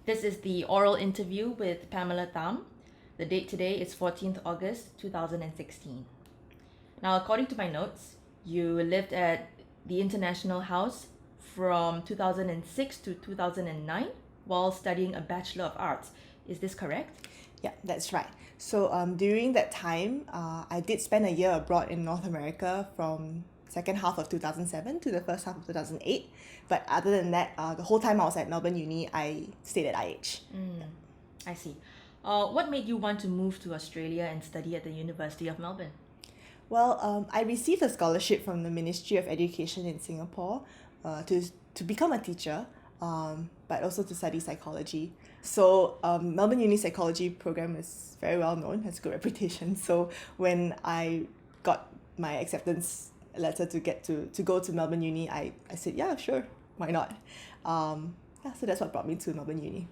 This is the oral interview with Pamela Tham. The date today is 14th August 2016. Now, according to my notes, you lived at the International House from 2006 to 2009 while studying a Bachelor of Arts. Is this correct? Yeah, that's right. So during that time, I did spend a year abroad in North America from second half of 2007 to the first half of 2008. But other than that, the whole time I was at Melbourne Uni, I stayed at IH. I see. What made you want to move to Australia and study at the University of Melbourne? Well, I received a scholarship from the Ministry of Education in Singapore to become a teacher, but also to study psychology. So Melbourne Uni psychology program is very well known, has a good reputation. So when I got my acceptance letter to go to Melbourne Uni, I said, yeah, sure, why not? So that's what brought me to Melbourne Uni.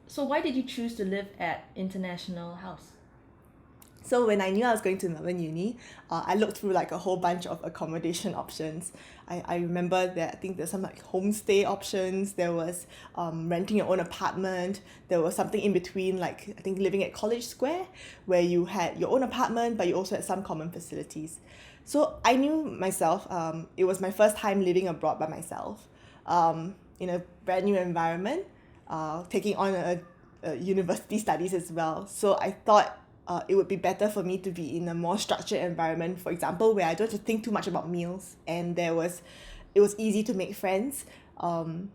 So why did you choose to live at International House? So when I knew I was going to Melbourne Uni, I looked through like a whole bunch of accommodation options. I remember that I think there's some like homestay options. There was renting your own apartment. There was something in between, like I think living at College Square, where you had your own apartment, but you also had some common facilities. So I knew myself. It was my first time living abroad by myself, in a brand new environment, taking on a university studies as well. So I thought it would be better for me to be in a more structured environment, for example, where I don't have to think too much about meals, and it was easy to make friends, in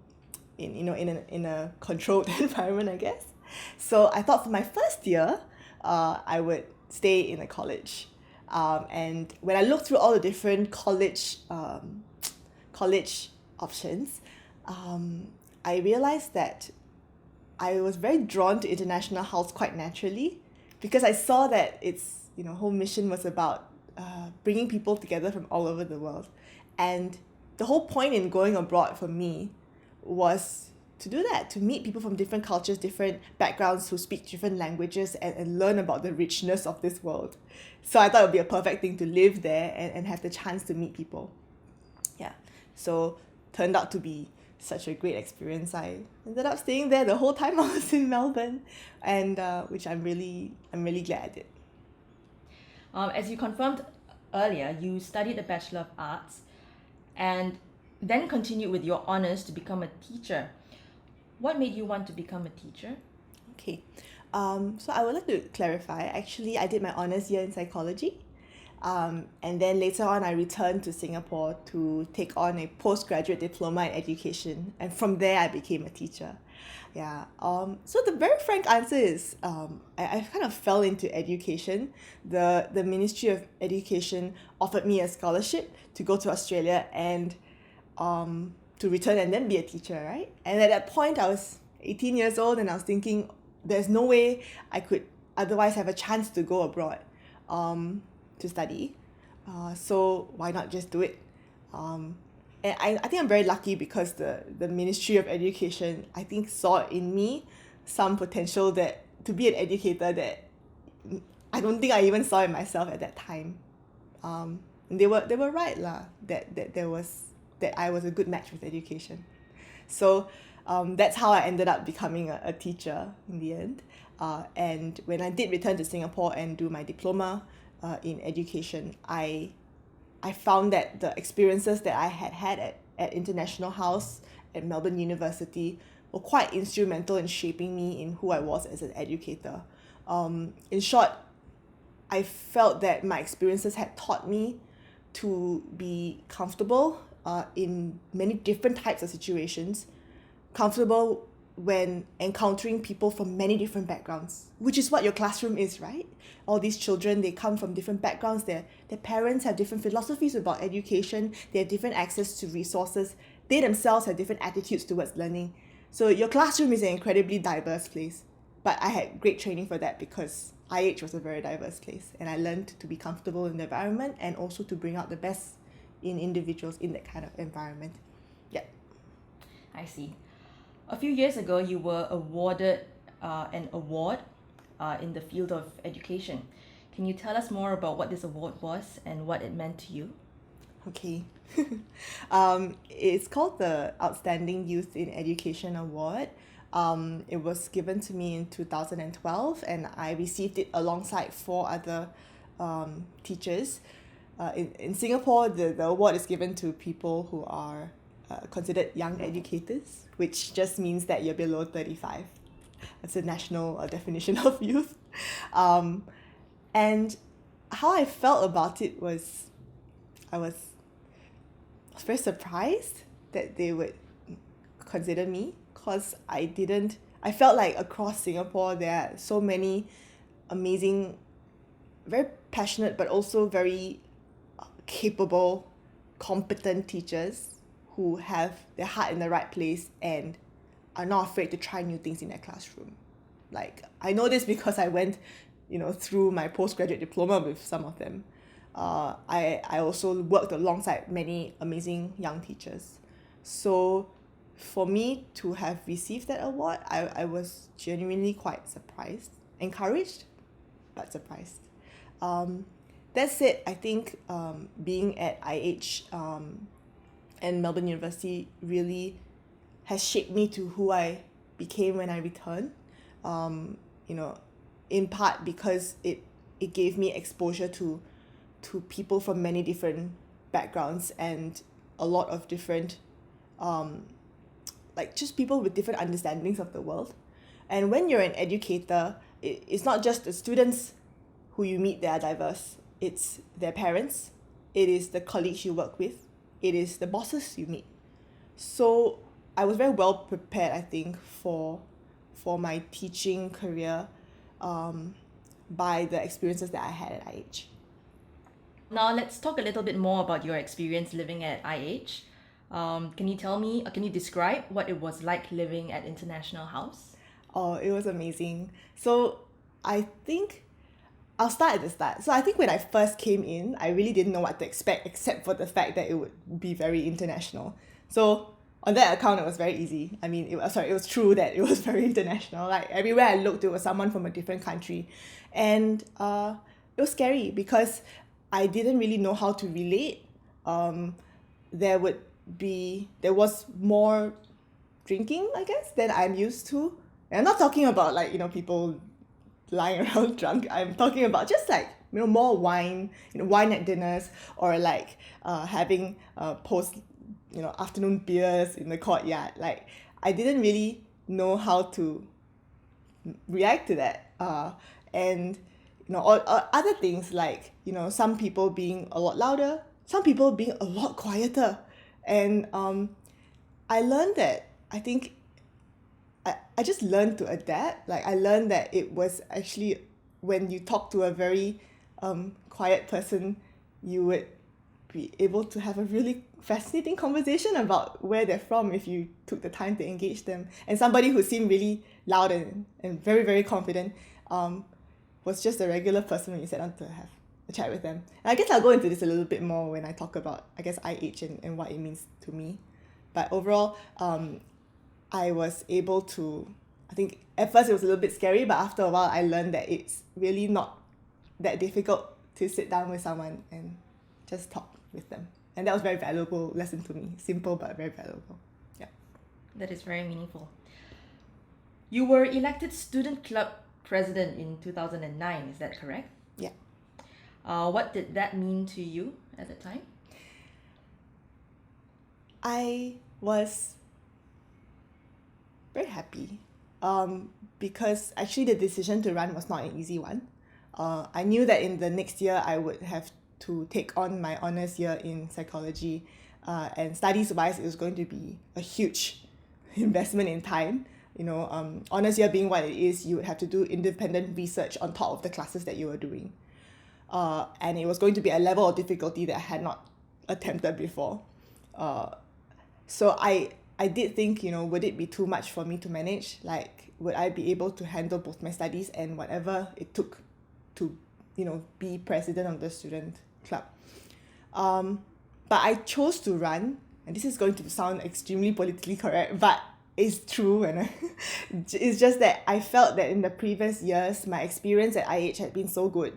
a controlled environment, I guess. So I thought for my first year, I would stay in a college, and when I looked through all the different college options, I realized that I was very drawn to International House quite naturally, because I saw that its whole mission was about bringing people together from all over the world. And the whole point in going abroad for me was to do that, to meet people from different cultures, different backgrounds, who speak different languages, and learn about the richness of this world. So I thought it would be a perfect thing to live there and have the chance to meet people. Yeah, so turned out to be such a great experience. I ended up staying there the whole time I was in Melbourne, and which I'm really glad I did. As you confirmed earlier, you studied a Bachelor of Arts and then continued with your honours to become a teacher. What made you want to become a teacher? Okay, so I would like to clarify. Actually, I did my honours year in psychology. And then later on, I returned to Singapore to take on a postgraduate diploma in education. And from there, I became a teacher. Yeah. So the very frank answer is I kind of fell into education. The Ministry of Education offered me a scholarship to go to Australia and to return and then be a teacher, right? And at that point, I was 18 years old, and I was thinking, there's no way I could otherwise have a chance to go abroad to study. So why not just do it? And I think I'm very lucky, because the Ministry of Education, I think, saw in me some potential that to be an educator that I don't think I even saw in myself at that time. And they were right lah, that I was a good match with education. So that's how I ended up becoming a teacher in the end. And when I did return to Singapore and do my diploma in education, I found that the experiences that I had at International House at Melbourne University were quite instrumental in shaping me in who I was as an educator. In short, I felt that my experiences had taught me to be comfortable in many different types of situations, comfortable when encountering people from many different backgrounds, which is what your classroom is, right? All these children, they come from different backgrounds. Their parents have different philosophies about education. They have different access to resources. They themselves have different attitudes towards learning. So your classroom is an incredibly diverse place. But I had great training for that, because IH was a very diverse place, and I learned to be comfortable in the environment and also to bring out the best in individuals in that kind of environment. Yeah. I see. A few years ago, you were awarded an award in the field of education. Can you tell us more about what this award was and what it meant to you? Okay. It's called the Outstanding Youth in Education Award. It was given to me in 2012, and I received it alongside four other teachers. In Singapore, the award is given to people who are considered young educators, which just means that you're below 35. That's a national definition of youth. Um, and how I felt about it was I was very surprised that they would consider me, because I felt like across Singapore there are so many amazing, very passionate but also very capable, competent teachers who have their heart in the right place and are not afraid to try new things in their classroom. Like, I know this because I went, through my postgraduate diploma with some of them. I also worked alongside many amazing young teachers. So for me to have received that award, I was genuinely quite surprised, encouraged, but surprised. That said, I think being at IH and Melbourne University really has shaped me to who I became when I returned. You know, in part because it gave me exposure to people from many different backgrounds and a lot of different like just people with different understandings of the world. And when you're an educator, it's not just the students who you meet that are diverse. It's their parents, it is the colleagues you work with, it is the bosses you meet. So I was very well prepared, I think, for my teaching career by the experiences that I had at IH. Now let's talk a little bit more about your experience living at IH. Can you describe what it was like living at International House? Oh, it was amazing. So I think I'll start at the start. So I think when I first came in, I really didn't know what to expect except for the fact that it would be very international. So on that account, it was very easy. I mean, it was true that it was very international. Like everywhere I looked, it was someone from a different country. And it was scary because I didn't really know how to relate. There was more drinking, I guess, than I'm used to. And I'm not talking about people lying around drunk. I'm talking about just more wine, wine at dinners, or having post afternoon beers in the courtyard. Like, I didn't really know how to react to that. And or other things like some people being a lot louder, some people being a lot quieter. And I learned that I just learned to adapt. Like, I learned that it was actually when you talk to a very quiet person, you would be able to have a really fascinating conversation about where they're from if you took the time to engage them. And somebody who seemed really loud and very, very confident was just a regular person when you sat down to have a chat with them. And I guess I'll go into this a little bit more when I talk about, I guess, IH and what it means to me. But overall, I was able to, I think at first it was a little bit scary, but after a while I learned that it's really not that difficult to sit down with someone and just talk with them. And that was a very valuable lesson to me. Simple, but very valuable. Yeah. That is very meaningful. You were elected student club president in 2009, is that correct? Yeah. What did that mean to you at the time? I was very happy because actually the decision to run was not an easy one. I knew that in the next year I would have to take on my honours year in psychology, and studies-wise it was going to be a huge investment in time. Honours year being what it is, you would have to do independent research on top of the classes that you were doing. And it was going to be a level of difficulty that I had not attempted before. So I did think, would it be too much for me to manage? Like, would I be able to handle both my studies and whatever it took to, be president of the student club? But I chose to run, and this is going to sound extremely politically correct, but it's true. And it's just that I felt that in the previous years, my experience at IH had been so good.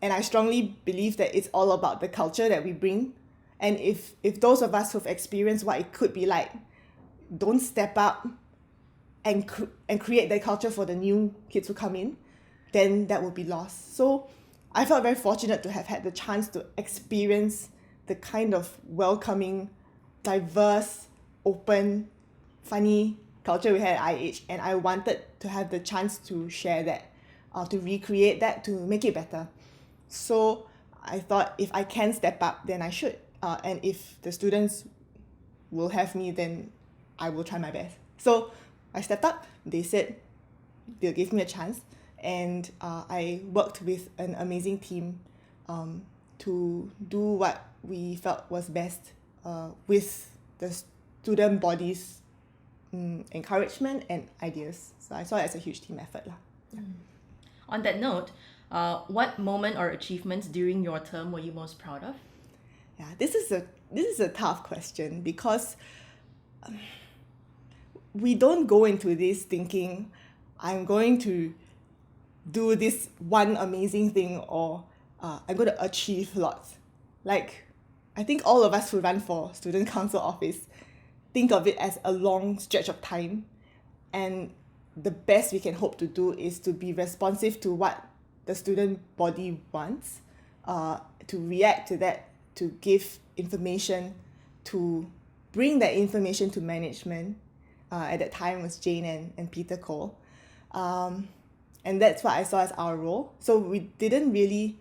And I strongly believe that it's all about the culture that we bring. And if those of us who've experienced what it could be like don't step up and create that culture for the new kids who come in, then that will be lost. So I felt very fortunate to have had the chance to experience the kind of welcoming, diverse, open, funny culture we had at IH, and I wanted to have the chance to share that, to recreate that, to make it better. So I thought if I can step up, then I should. And if the students will have me, then I will try my best. So I stepped up. They said they'll give me a chance. And I worked with an amazing team to do what we felt was best with the student body's encouragement and ideas. So I saw it as a huge team effort. Yeah. On that note, what moment or achievements during your term were you most proud of? Yeah, this is a tough question because we don't go into this thinking I'm going to do this one amazing thing or I'm going to achieve lots. Like, I think all of us who run for student council office think of it as a long stretch of time, and the best we can hope to do is to be responsive to what the student body wants, to react to that, to give information, to bring that information to management. At that time was Jane and Peter Cole. And that's what I saw as our role. So we didn't really,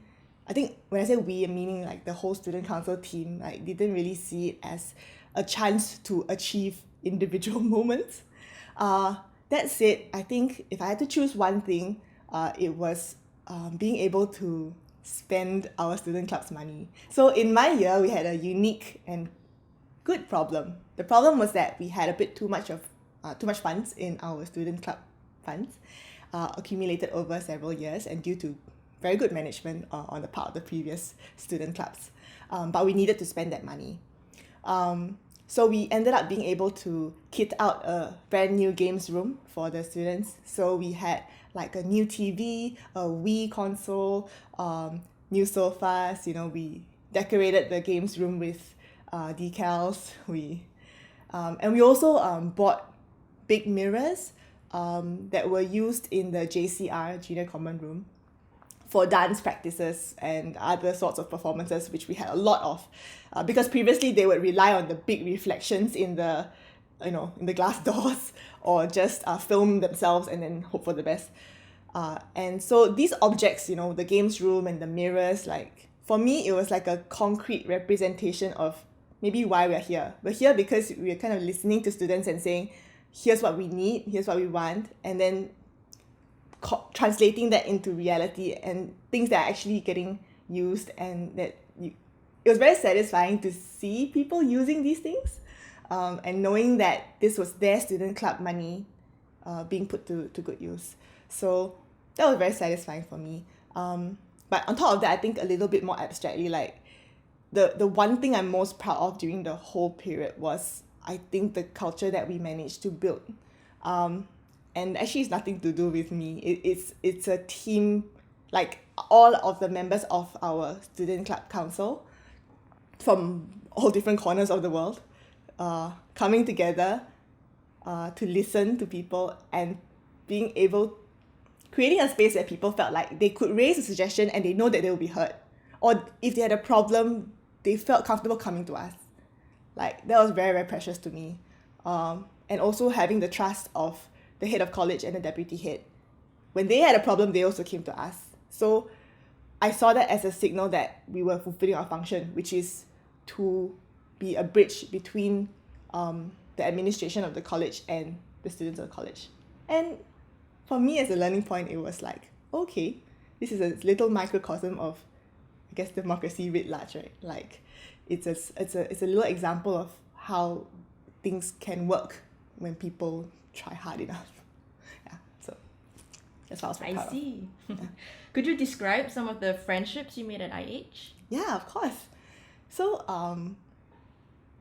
I think when I say we, I'm meaning like the whole student council team, like didn't really see it as a chance to achieve individual moments. That said, I think if I had to choose one thing, it was being able to spend our student club's money. So in my year, we had a unique and good problem. The problem was that we had a bit too much funds in our student club funds, accumulated over several years and due to very good management on the part of the previous student clubs. But we needed to spend that money. So we ended up being able to kit out a brand new games room for the students. So we had like a new TV, a Wii console, new sofas. We decorated the games room with decals. And we also bought big mirrors that were used in the JCR, Junior Common Room, for dance practices and other sorts of performances, which we had a lot of, because previously they would rely on the big reflections in the glass doors, or just film themselves and then hope for the best. And so these objects, the games room and the mirrors, like for me, it was like a concrete representation of maybe why we're here. We're here because we're kind of listening to students and saying, here's what we need, here's what we want, and then translating that into reality and things that are actually getting used, and that it was very satisfying to see people using these things, and knowing that this was their student club money being put to good use. So that was very satisfying for me. But on top of that, I think a little bit more abstractly, like the one thing I'm most proud of during the whole period was, I think, the culture that we managed to build. And actually it's nothing to do with me. It's a team, like all of the members of our student club council from all different corners of the world, coming together to listen to people and creating a space where people felt like they could raise a suggestion and they know that they will be heard. Or if they had a problem, they felt comfortable coming to us. Like, that was very, very precious to me. And also having the trust of the head of college and the deputy head. When they had a problem, they also came to us. So I saw that as a signal that we were fulfilling our function, which is to be a bridge between the administration of the college and the students of the college. And for me as a learning point, it was like, okay, this is a little microcosm of, I guess, democracy writ large, right? Like, it's a little example of how things can work when people try hard enough. Yeah, so that's what I was very proud of. I see. Could you describe some of the friendships you made at IH? Yeah, of course. So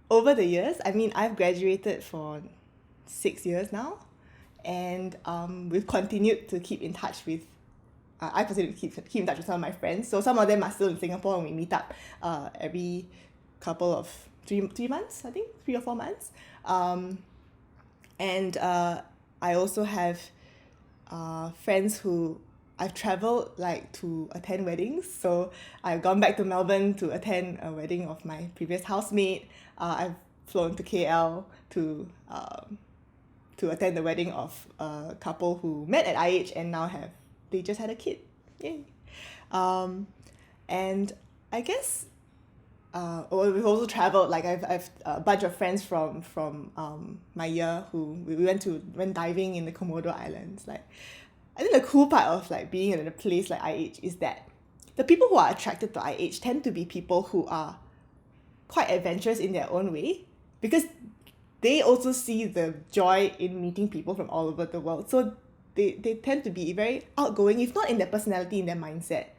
over the years, I mean, I've graduated for 6 years now, and we've continued to keep in touch with I personally keep in touch with some of my friends. So some of them are still in Singapore, and we meet up every couple of 3 months, I think, 3 or 4 months. And I also have friends who I've traveled like to attend weddings. So I've gone back to Melbourne to attend a wedding of my previous housemate. I've flown to KL to attend the wedding of a couple who met at IH and now they just had a kid. Yay. And I guess we've also traveled. Like I've a bunch of friends from my year who we went diving in the Komodo Islands. Like, I think the cool part of like being in a place like IH is that the people who are attracted to IH tend to be people who are quite adventurous in their own way, because they also see the joy in meeting people from all over the world. So they tend to be very outgoing, if not in their personality, in their mindset.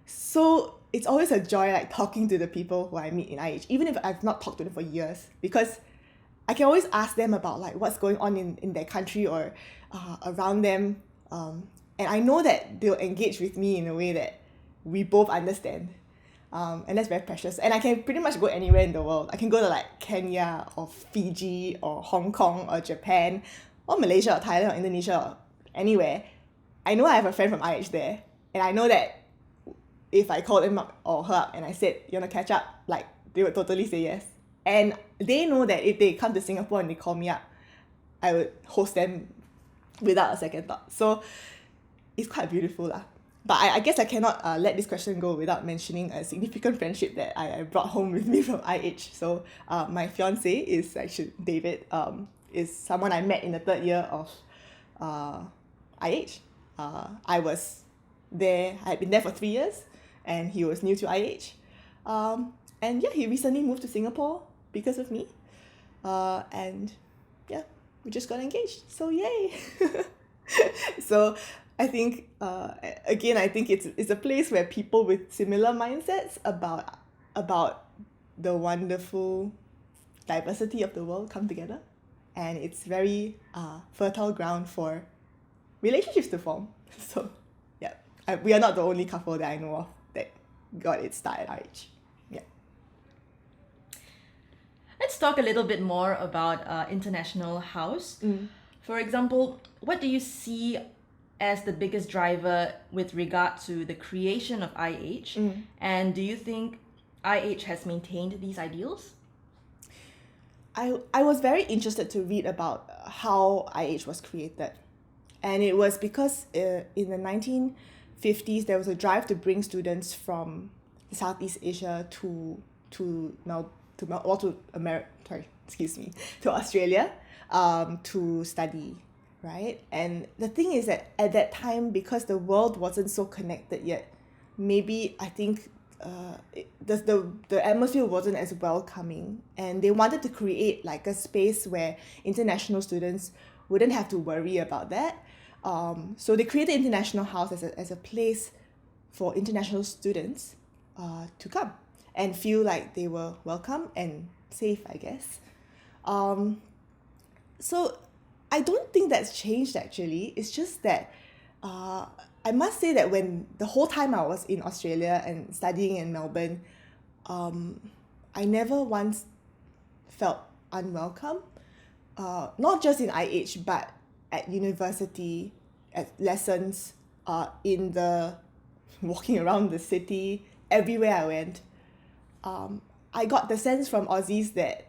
So it's always a joy like talking to the people who I meet in IH, even if I've not talked to them for years, because I can always ask them about like what's going on in their country or around them. And I know that they'll engage with me in a way that we both understand. And that's very precious. And I can pretty much go anywhere in the world. I can go to like Kenya or Fiji or Hong Kong or Japan or Malaysia or Thailand or Indonesia or anywhere. I know I have a friend from IH there. And I know that if I called him up or her up and I said, you want to catch up? Like, they would totally say yes. And they know that if they come to Singapore and they call me up, I would host them without a second thought. So it's quite beautiful lah. But I guess I cannot let this question go without mentioning a significant friendship that I brought home with me from IH. So my fiance is actually David, is someone I met in the third year of IH. I was there, I had been there for 3 years, and he was new to IH. And yeah, he recently moved to Singapore because of me. And yeah, we just got engaged. So yay! So I think, again, I think it's a place where people with similar mindsets about the wonderful diversity of the world come together. And it's very fertile ground for relationships to form. So yeah, we are not the only couple that I know of that got its start at RH. Yeah. Let's talk a little bit more about International House. For example, what do you see as the biggest driver with regard to the creation of IH? And do you think IH has maintained these ideals? I was very interested to read about how IH was created. And it was because in the 1950s, there was a drive to bring students from Southeast Asia to Australia to study, right? And the thing is that at that time, because the world wasn't so connected yet, maybe I think the atmosphere wasn't as welcoming, and they wanted to create like a space where international students wouldn't have to worry about that. So they created International House as a place for international students to come and feel like they were welcome and safe, I guess. So I don't think that's changed actually. It's just that I must say that when the whole time I was in Australia and studying in Melbourne, I never once felt unwelcome. Not just in IH, but at university, at lessons, in the walking around the city, everywhere I went. I got the sense from Aussies that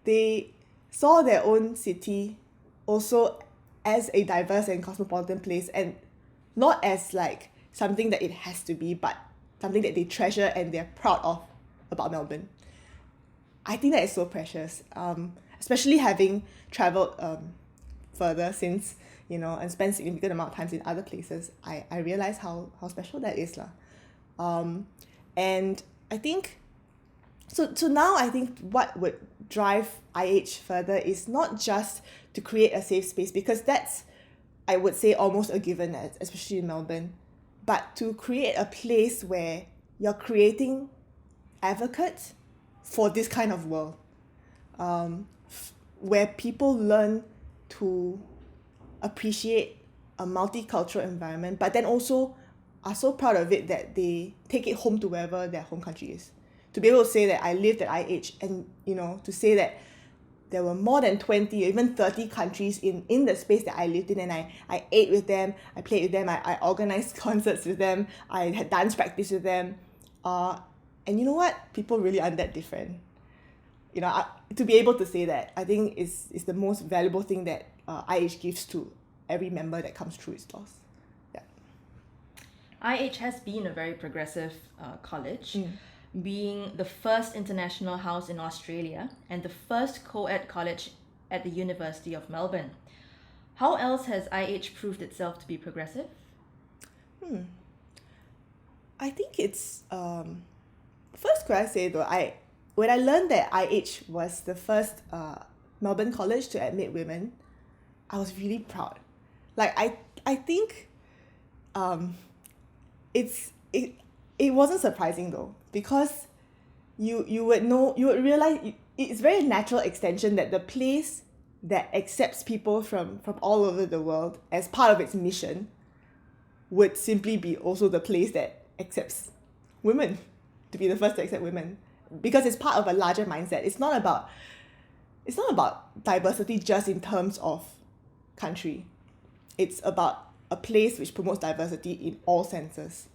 they saw their own city also as a diverse and cosmopolitan place, and not as like something that it has to be, but something that they treasure and they're proud of about Melbourne. I think that is so precious, especially having traveled further since, and spent significant amount of times in other places. I realize how special that is lah. And I think so now I think what would drive IH further is not just to create a safe space, because that's, I would say, almost a given, especially in Melbourne, but to create a place where you're creating advocates for this kind of world, where people learn to appreciate a multicultural environment, but then also are so proud of it that they take it home to wherever their home country is. To be able to say that I lived at IH, and to say that there were more than 20 or even 30 countries in the space that I lived in, and I ate with them, I played with them, I organized concerts with them, I had dance practice with them. And you know what? People really aren't that different. To be able to say that, I think is the most valuable thing that IH gives to every member that comes through its doors. Yeah. IH has been a very progressive college, being the first international house in Australia and the first co-ed college at the University of Melbourne. How else has IH proved itself to be progressive? I think it's first, could I say though, when I learned that IH was the first Melbourne college to admit women, I was really proud. Like I think it wasn't surprising though, because you would realize it's very natural extension that the place that accepts people from all over the world as part of its mission would simply be also the place that accepts women, to be the first to accept women, because it's part of a larger mindset. It's not about diversity just in terms of country. It's about a place which promotes diversity in all senses.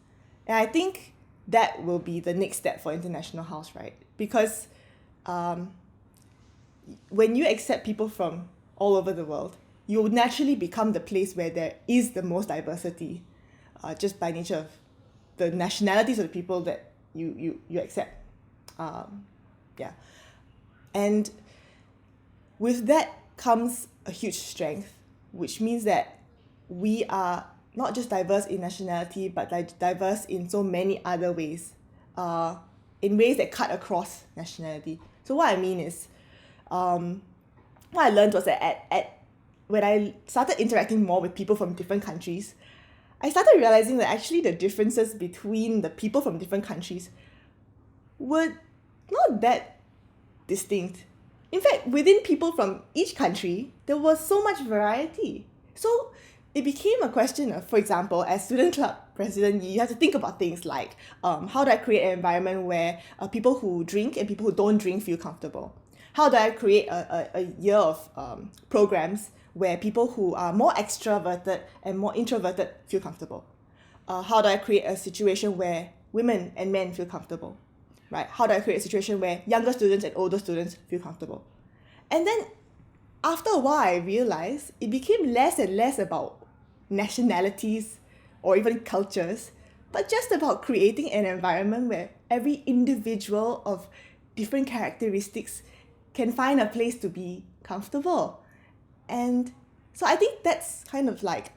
And I think that will be the next step for International House, right? Because when you accept people from all over the world, you will naturally become the place where there is the most diversity, just by nature of the nationalities of the people that you accept. And with that comes a huge strength, which means that we are not just diverse in nationality, but diverse in so many other ways, in ways that cut across nationality. So what I mean is, what I learned was that when I started interacting more with people from different countries, I started realizing that actually the differences between the people from different countries were not that distinct. In fact, within people from each country, there was so much variety. So it became a question of, for example, as student club president, you have to think about things like, how do I create an environment where people who drink and people who don't drink feel comfortable? How do I create a year of programs where people who are more extroverted and more introverted feel comfortable? How do I create a situation where women and men feel comfortable? Right? How do I create a situation where younger students and older students feel comfortable? And then after a while, I realized it became less and less about nationalities or even cultures, but just about creating an environment where every individual of different characteristics can find a place to be comfortable. And so I think that's kind of like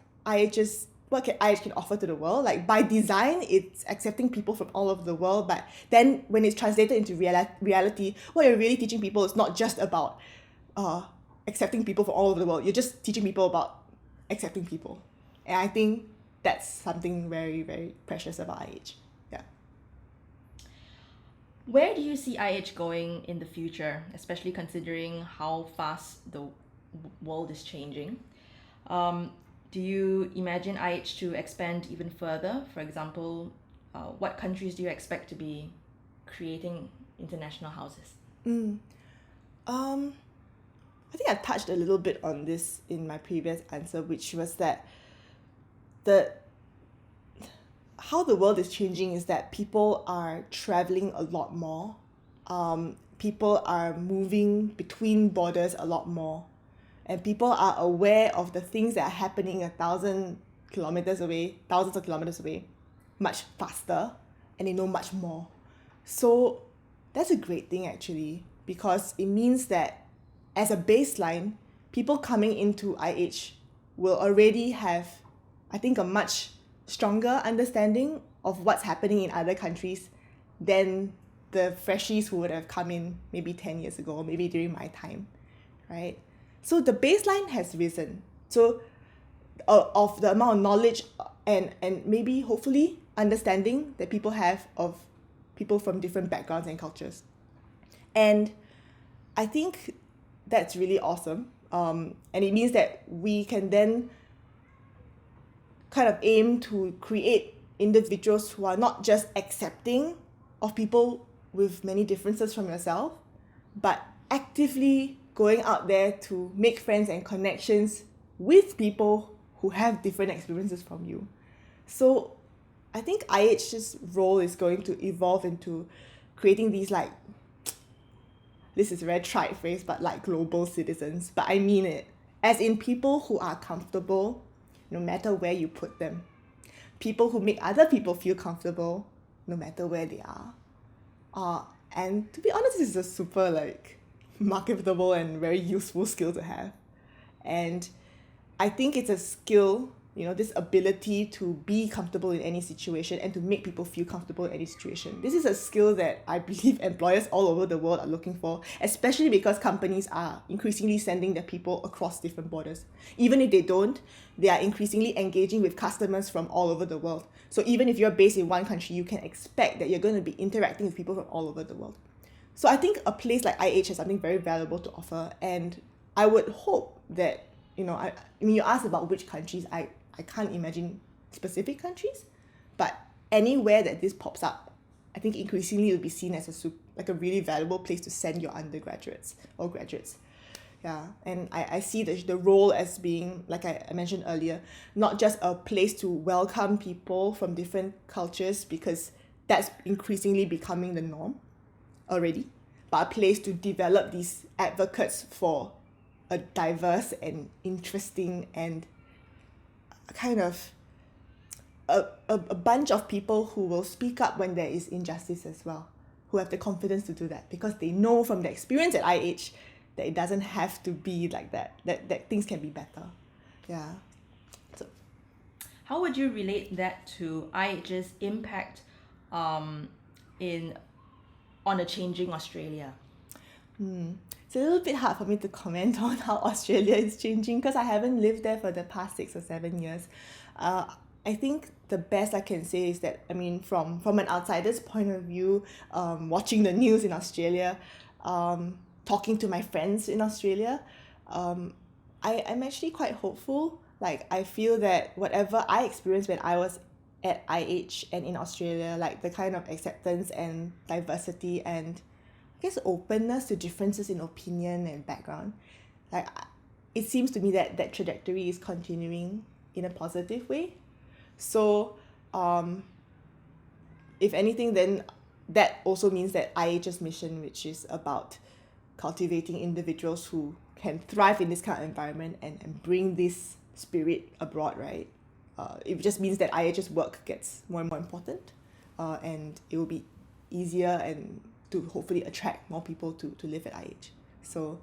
what IH can offer to the world. Like by design, it's accepting people from all over the world, but then when it's translated into reality, what you're really teaching people is not just about accepting people from all over the world. You're just teaching people about accepting people. And I think that's something very, very precious about IH. Yeah. Where do you see IH going in the future, especially considering how fast the world is changing? Do you imagine IH to expand even further? For example, what countries do you expect to be creating international houses? I think I touched a little bit on this in my previous answer, which was that how the world is changing is that people are traveling a lot more. People are moving between borders a lot more. And people are aware of the things that are happening 1,000 kilometers away, thousands of kilometers away, much faster, and they know much more. So that's a great thing actually, because it means that as a baseline, people coming into IH will already have, I think, a much stronger understanding of what's happening in other countries than the freshies who would have come in maybe 10 years ago, or maybe during my time, right? So the baseline has risen. So of the amount of knowledge and maybe hopefully understanding that people have of people from different backgrounds and cultures. And I think that's really awesome. And it means that we can then kind of aim to create individuals who are not just accepting of people with many differences from yourself, but actively going out there to make friends and connections with people who have different experiences from you. So I think IH's role is going to evolve into creating these, like, this is a very trite phrase, but like global citizens. But I mean it. As in people who are comfortable no matter where you put them. People who make other people feel comfortable no matter where they are. And to be honest, this is a super like marketable and very useful skill to have. And I think it's a skill, this ability to be comfortable in any situation and to make people feel comfortable in any situation. This is a skill that I believe employers all over the world are looking for, especially because companies are increasingly sending their people across different borders. Even if they don't, they are increasingly engaging with customers from all over the world. So even if you're based in one country, you can expect that you're going to be interacting with people from all over the world. So I think a place like IH has something very valuable to offer, and I would hope that, I mean, you asked about which countries. I can't imagine specific countries, but anywhere that this pops up, I think increasingly it will be seen as a really valuable place to send your undergraduates or graduates. Yeah, and I see the role as being, like I mentioned earlier, not just a place to welcome people from different cultures, because that's increasingly becoming the norm already, but a place to develop these advocates for a diverse and interesting and kind of a bunch of people who will speak up when there is injustice as well, who have the confidence to do that because they know from the experience at IH that it doesn't have to be like that things can be better. Yeah. So How would you relate that to IH's impact on a changing Australia? It's a little bit hard for me to comment on how Australia is changing because I haven't lived there for the past 6 or 7 years. I think the best I can say is that, I mean, from an outsider's point of view, watching the news in Australia, talking to my friends in Australia, I'm actually quite hopeful. Like, I feel that whatever I experienced when I was at IH and in Australia, like the kind of acceptance and diversity and I guess openness to differences in opinion and background, like it seems to me that that trajectory is continuing in a positive way. So if anything, then that also means that IH's mission, which is about cultivating individuals who can thrive in this kind of environment and bring this spirit abroad, right? It just means that IH's work gets more and more important, and it will be easier and to hopefully attract more people to live at IH. So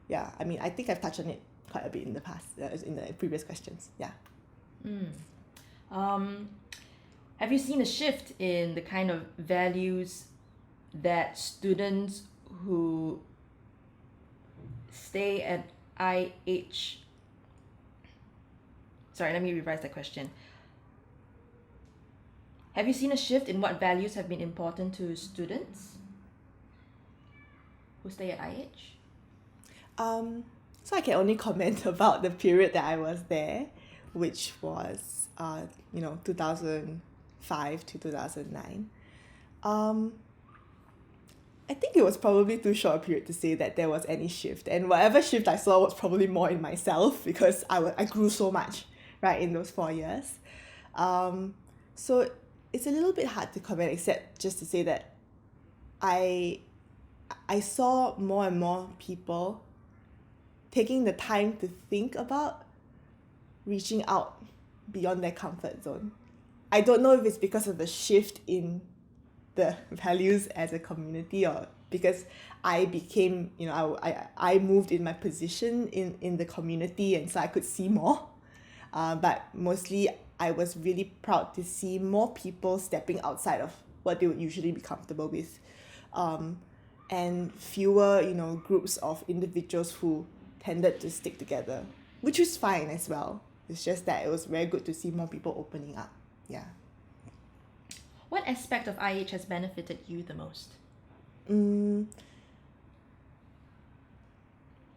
yeah, I mean, I think I've touched on it quite a bit in the past, in the previous questions. Yeah. Have you seen a shift in the kind of values that students who stay at IH... Sorry, let me revise that question. Have you seen a shift in what values have been important to students who stay at IH? So I can only comment about the period that I was there, which was 2005 to 2009. I think it was probably too short a period to say that there was any shift, and whatever shift I saw was probably more in myself because I grew so much, right, in those 4 years. So it's a little bit hard to comment, except just to say that I saw more and more people taking the time to think about reaching out beyond their comfort zone. I don't know if it's because of the shift in the values as a community or because I became, I moved in my position in the community, and so I could see more. But mostly I was really proud to see more people stepping outside of what they would usually be comfortable with. And fewer, groups of individuals who tended to stick together, which was fine as well. It's just that it was very good to see more people opening up. Yeah. What aspect of IH has benefited you the most?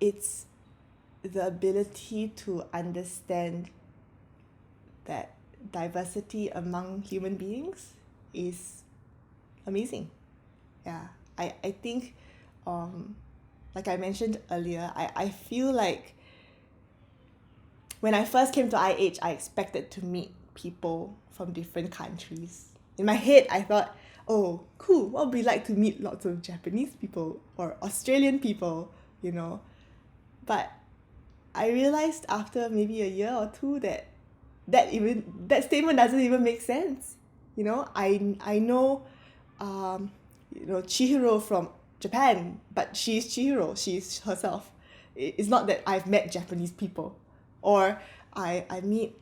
It's the ability to understand that diversity among human beings is amazing. Yeah, I think, like I mentioned earlier, I feel like when I first came to IH, I expected to meet people from different countries. In my head, I thought, oh, cool, what would be like to meet lots of Japanese people or Australian people, you know? But I realized after maybe a year or two that that statement doesn't even make sense. You know, I know, Chihiro from Japan, but she's Chihiro. She's herself. It's not that I've met Japanese people, or I meet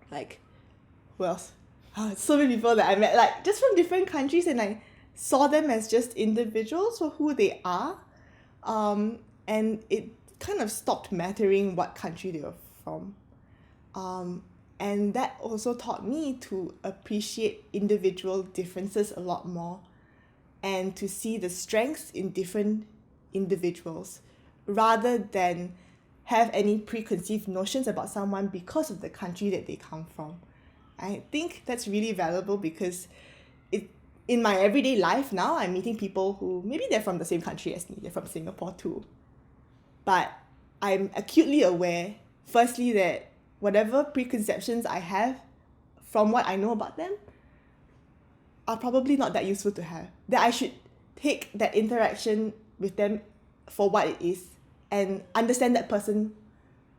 like who else? So many people that I met, like just from different countries, and I saw them as just individuals for who they are, and it kind of stopped mattering what country they were from. And that also taught me to appreciate individual differences a lot more and to see the strengths in different individuals rather than have any preconceived notions about someone because of the country that they come from. I think that's really valuable because in my everyday life now, I'm meeting people who maybe they're from the same country as me, they're from Singapore too. But I'm acutely aware, firstly, that whatever preconceptions I have from what I know about them are probably not that useful to have. That I should take that interaction with them for what it is and understand that person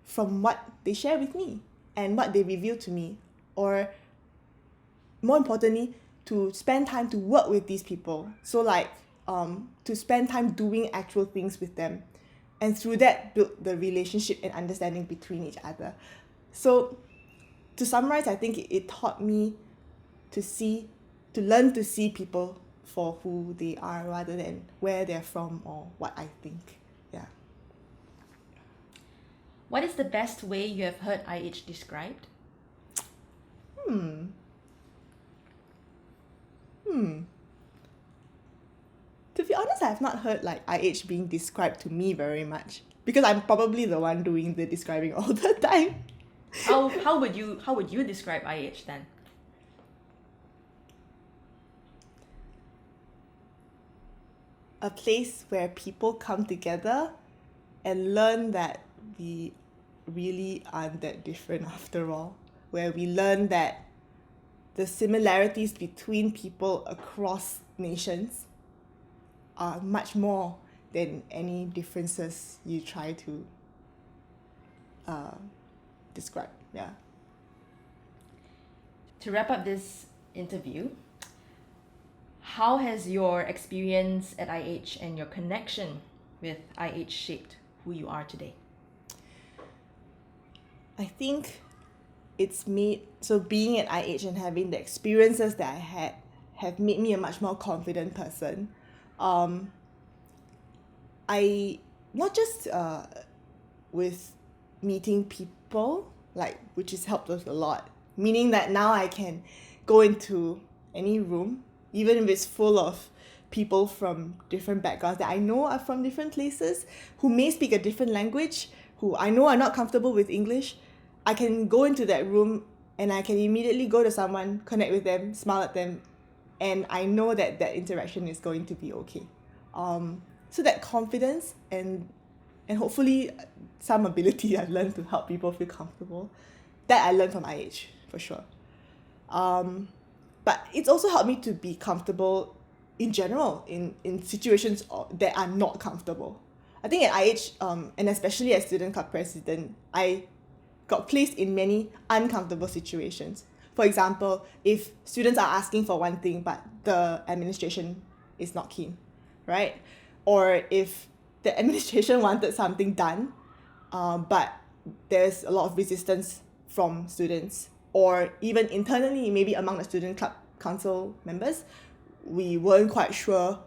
from what they share with me and what they reveal to me. Or more importantly, to spend time to work with these people. So like to spend time doing actual things with them. And through that, build the relationship and understanding between each other. So to summarize, I think it taught me to learn to see people for who they are rather than where they're from or what I think. Yeah. What is the best way you have heard IH described? To be honest, I have not heard like IH being described to me very much because I'm probably the one doing the describing all the time. How would you describe IH then? A place where people come together and learn that we really aren't that different after all. Where we learn that the similarities between people across nations are much more than any differences you try to describe. Yeah. To wrap up this interview, how has your experience at IH and your connection with IH shaped who you are today? I think being at IH and having the experiences that I had have made me a much more confident person. I not just with meeting people, like which has helped us a lot, meaning that now I can go into any room, even if it's full of people from different backgrounds that I know are from different places, who may speak a different language, who I know are not comfortable with English. I can go into that room and I can immediately go to someone, connect with them, smile at them, and I know that that interaction is going to be okay. So that confidence and hopefully some ability I learned to help people feel comfortable, that I learned from IH for sure. But it's also helped me to be comfortable in general in situations that are not comfortable. I think at IH, and especially as student club president, I got placed in many uncomfortable situations. For example, if students are asking for one thing but the administration is not keen, right? Or if the administration wanted something done, but there's a lot of resistance from students, or even internally, maybe among the student club council members, we weren't quite sure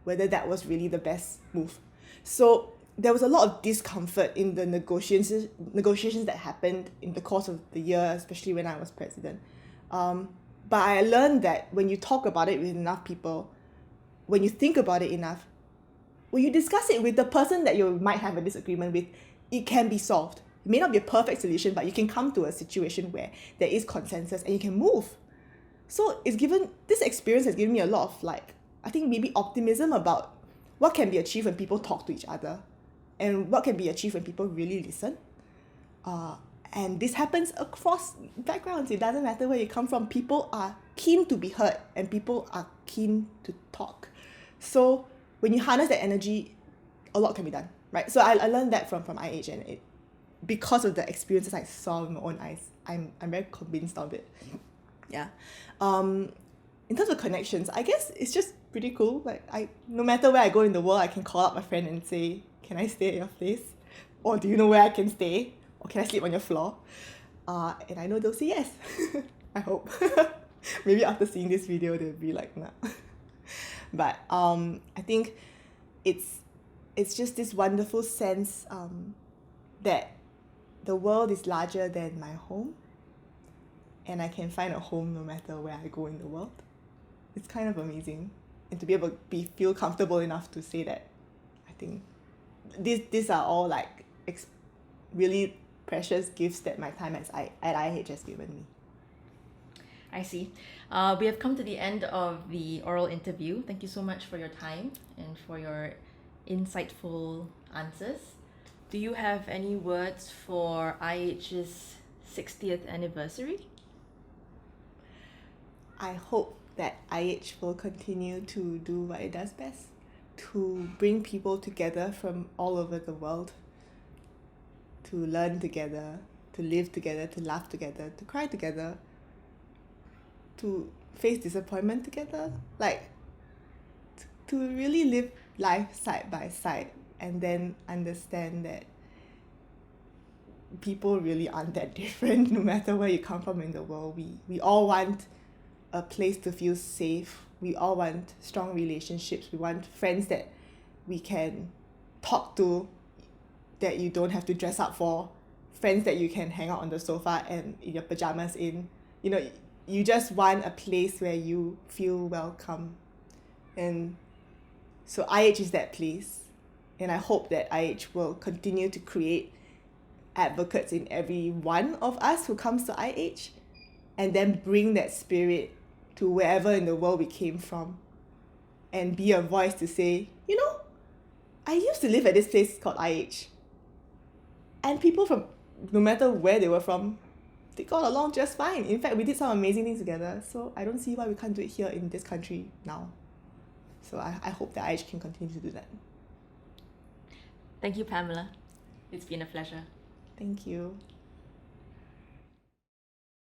whether that was really the best move. So there was a lot of discomfort in the negotiations that happened in the course of the year, especially when I was president. But I learned that when you talk about it with enough people, when you think about it enough, when you discuss it with the person that you might have a disagreement with, it can be solved. It may not be a perfect solution, but you can come to a situation where there is consensus and you can move. So this experience has given me a lot of I think maybe optimism about what can be achieved when people talk to each other and what can be achieved when people really listen. And this happens across backgrounds. It doesn't matter where you come from. People are keen to be heard and people are keen to talk. So when you harness that energy, a lot can be done, right? So I learned that from IH, and because of the experiences I saw with my own eyes, I'm very convinced of it. Yeah. In terms of connections, I guess it's just pretty cool. No matter where I go in the world, I can call up my friend and say, can I stay at your place? Or do you know where I can stay? Or can I sleep on your floor? And I know they'll say yes. I hope. Maybe after seeing this video, they'll be like, nah. But I think it's just this wonderful sense that the world is larger than my home, and I can find a home no matter where I go in the world. It's kind of amazing, and to be able to feel comfortable enough to say that, I think these are all really precious gifts that my time at IH has given me. I see. We have come to the end of the oral interview. Thank you so much for your time and for your insightful answers. Do you have any words for IH's 60th anniversary? I hope that IH will continue to do what it does best, to bring people together from all over the world, to learn together, to live together, to laugh together, to cry together, to face disappointment together, to really live life side by side, and then understand that people really aren't that different no matter where you come from in the world. We all want a place to feel safe. We all want strong relationships. We want friends that we can talk to, that you don't have to dress up for, friends that you can hang out on the sofa and in your pajamas in. You just want a place where you feel welcome. And so IH is that place. And I hope that IH will continue to create advocates in every one of us who comes to IH, and then bring that spirit to wherever in the world we came from, and be a voice to say, I used to live at this place called IH. And people from, no matter where they were from, they got along just fine. In fact, we did some amazing things together. So I don't see why we can't do it here in this country now. So I hope that IH can continue to do that. Thank you, Pamela. It's been a pleasure. Thank you.